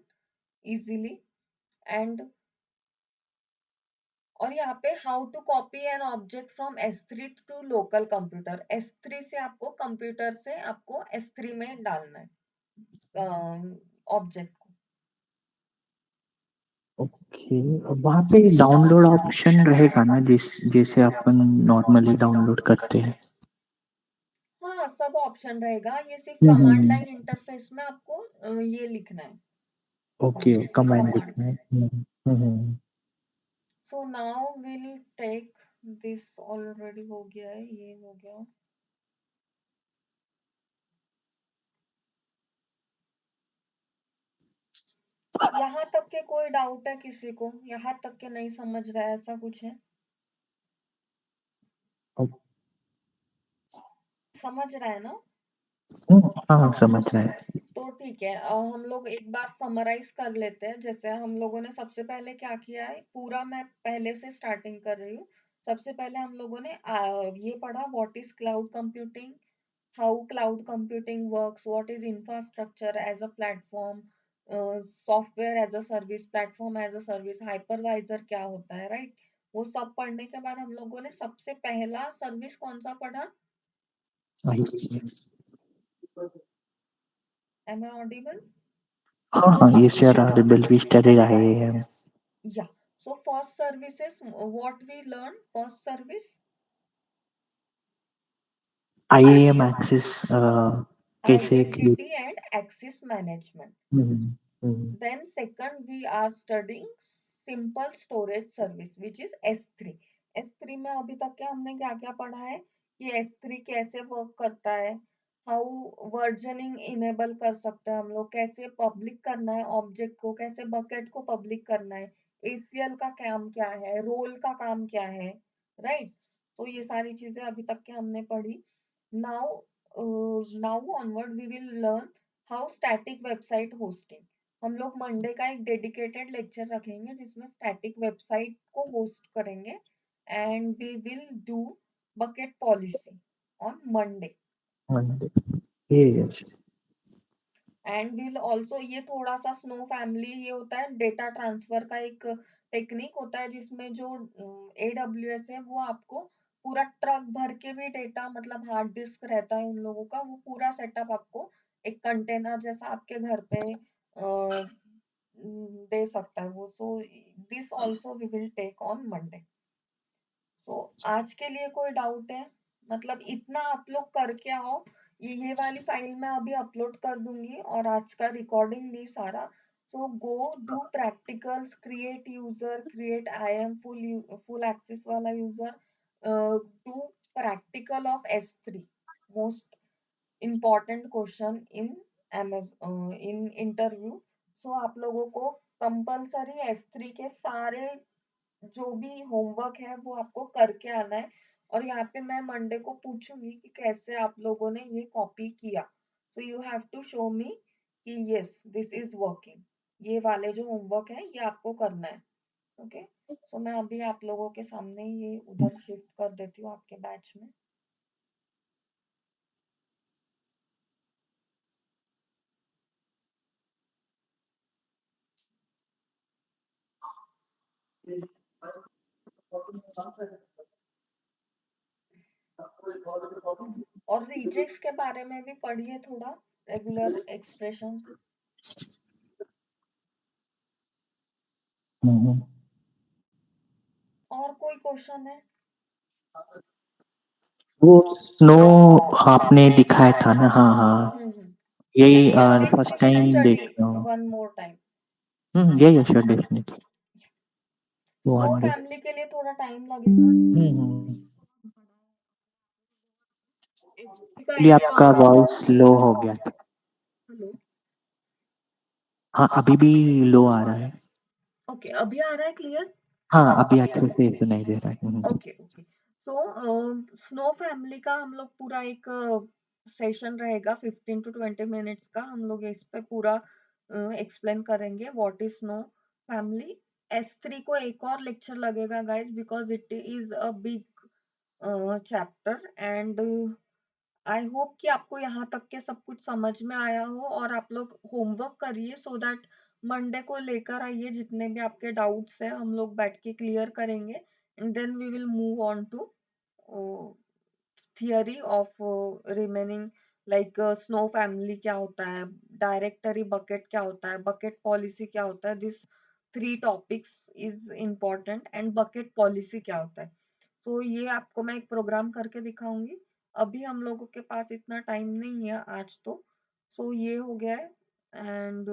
easily. And और यहाँ पे how to copy an object from S3 to local computer, S3 से आपको कंप्यूटर से आपको S3 में डालना है ऑब्जेक्ट को। ओके, वहां पे डाउनलोड ऑप्शन रहेगा ना, जैसे अपन नॉर्मली डाउनलोड करते हैं। हाँ, सब ऑप्शन रहेगा, ये सिर्फ हम्म, कमांड लाइन इंटरफेस में आपको ये लिखना है, ओके, कमांड कमांड। लिखना है। So now will take this, already हो गया है, ये हो गया। यहाँ तक के कोई डाउट है किसी को? यहाँ तक के नहीं समझ रहा है, ऐसा कुछ है? समझ रहा है ना? हाँ समझ रहा है। तो ठीक है, हम लोग एक बार समराइज कर लेते हैं। जैसे हम लोगों ने सबसे पहले क्या किया है, पूरा मैं पहले से स्टार्टिंग कर रही हूँ। सबसे पहले हम लोगों ने ये पढ़ा, what is cloud computing, how cloud computing works, what is infrastructure as a platform, software as a service, platform as a service, hypervisor क्या होता है, राइट। वो सब पढ़ने के बाद हम लोगों ने सबसे पहला सर्विस कौन सा पढ़ा? Am I audible? हाँ, yes, you are audible. We studied IAM. Yeah. So first services, what we learn, first service, IAM access कैसे create? identity and access management. Hmm, hmm, Then second, we are studying simple storage service, which is S3. S3 में अभी तक के हमने क्या क्या पढ़ा है, कि S3 कैसे वर्क करता है, हाउ वर्जनिंग इनेबल कर सकते हैं हम लोग, कैसे पब्लिक करना है ऑब्जेक्ट को, कैसे बकेट को पब्लिक करना है, ACL का काम क्या है, रोल का काम क्या है, राइट। तो ये सारी चीजें अभी तक के हमने पढ़ी। Now now onward we will learn how static website hosting. हम लोग मंडे का एक डेडिकेटेड लेक्चर रखेंगे जिसमें स्टैटिक वेबसाइट को होस्ट करेंगे, and we will do bucket policy on Monday. Monday. Yes. And will also, ये थोड़ा सा स्नो फैमिली, ये होता है डेटा ट्रांसफर का एक टेक्निक होता है, जिसमें जो AWS है वो आपको पूरा ट्रक भर के भी डेटा, मतलब हार्ड डिस्क रहता है उन लोगों का, वो पूरा सेटअप आपको एक कंटेनर जैसा आपके घर पे दे सकता है वो। So this also we will take on Monday. So आज के लिए कोई डाउट है? मतलब इतना आप लोग करके आओ। ये वाली फाइल मैं अभी अपलोड कर दूंगी, और आज का रिकॉर्डिंग भी सारा। So go do practicals, create user, create IAM full access वाला user, do practical of S3, most important question in in interview. So आप लोगों को कंपल्सरी S3 के सारे जो भी होमवर्क है वो आपको करके आना है। और यहाँ पे मैं मंडे को पूछूंगी कि कैसे आप लोगों ने ये कॉपी किया। So you have to show me कि यस दिस इज वर्किंग। ये वाले जो होमवर्क है ये आपको करना है। ओके। सो मैं अभी आप लोगों के सामने ये उधर शिफ्ट कर देती हूँ आपके बैच में। और रिजेक्ट्स के बारे में भी पढ़िए थोड़ा, रेगुलर एक्सप्रेशन। हम्म, और कोई क्वेश्चन है? वो स्नो आपने दिखाया था ना, हाँ हाँ, या यही या this first we will time study देख रहा हूँ। One more time. यही sure definitely snow one day. Family के लिए थोड़ा टाइम लगेगा। इसका एक्चुअली एक आपका वॉइस लो हो गया था। हेलो। हाँ अभी भी लो आ रहा है। ओके, अभी आ रहा है क्लियर? हाँ अभी अच्छे से सुनाई दे रहा है। Okay okay. So snow family का हम लोग पूरा एक सेशन रहेगा 15 to 20 मिनट्स का। हम लोग इस पे पूरा एक्सप्लेन करेंगे what is snow family. S3 को एक और लेक्चर लगेगा guys, because it is a big chapter. And I hope कि आपको यहाँ तक के सब कुछ समझ में आया हो, और आप लोग होमवर्क करिए सो दैट मंडे को लेकर आइए जितने भी आपके डाउट्स हैं, हम लोग बैठ के क्लियर करेंगे। And then we will move on to theory of remaining, like snow family क्या होता है, डायरेक्टरी बकेट क्या होता है, बकेट पॉलिसी क्या होता है। This 3 topics is important, and bucket policy क्या होता है। सो ये आपको मैं एक प्रोग्राम करके दिखाऊंगी। अभी हम लोगों के पास इतना टाइम नहीं है आज तो। सो ये हो गया है। एंड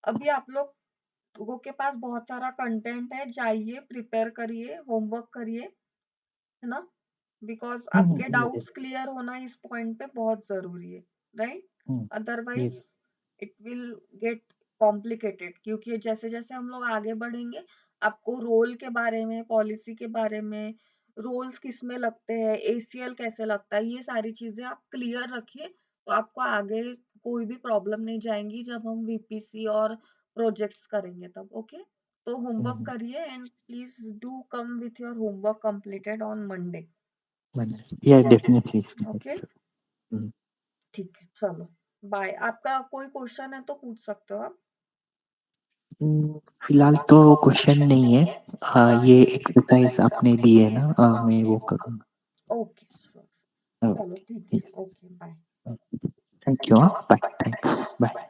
अभी आप लोगों के पास बहुत सारा कंटेंट है, जाइए प्रिपेयर करिए, होमवर्क करिए, है ना। बिकॉज आपके डाउट्स क्लियर होना इस पॉइंट पे बहुत जरूरी है, राइट। ये otherwise it will get complicated, क्योंकि जैसे जैसे हम लोग आगे बढ़ेंगे आपको रोल के बारे में, पॉलिसी के बारे में, रोल्स किस में लगते हैं, ACL कैसे लगता है, ये सारी चीजें आप क्लियर रखिए, तो आपको आगे कोई भी प्रॉब्लम नहीं जाएंगी जब हम VPC और प्रोजेक्ट्स करेंगे तब। ओके, तो होमवर्क करिए and please do come with your homework completed on Monday. Yeah, definitely. Okay, hmm. ठीक है, चलो बाय। आपका कोई क्वेश्चन है तो पूछ सकते हो आप। फिलहाल तो क्वेश्चन नहीं है। ये एक्सरसाइज आपने दी है ना, मैं वो करूँगा। ओके, चलो ठीक है, okay bye. Thank you. Bye. Thanks. Bye.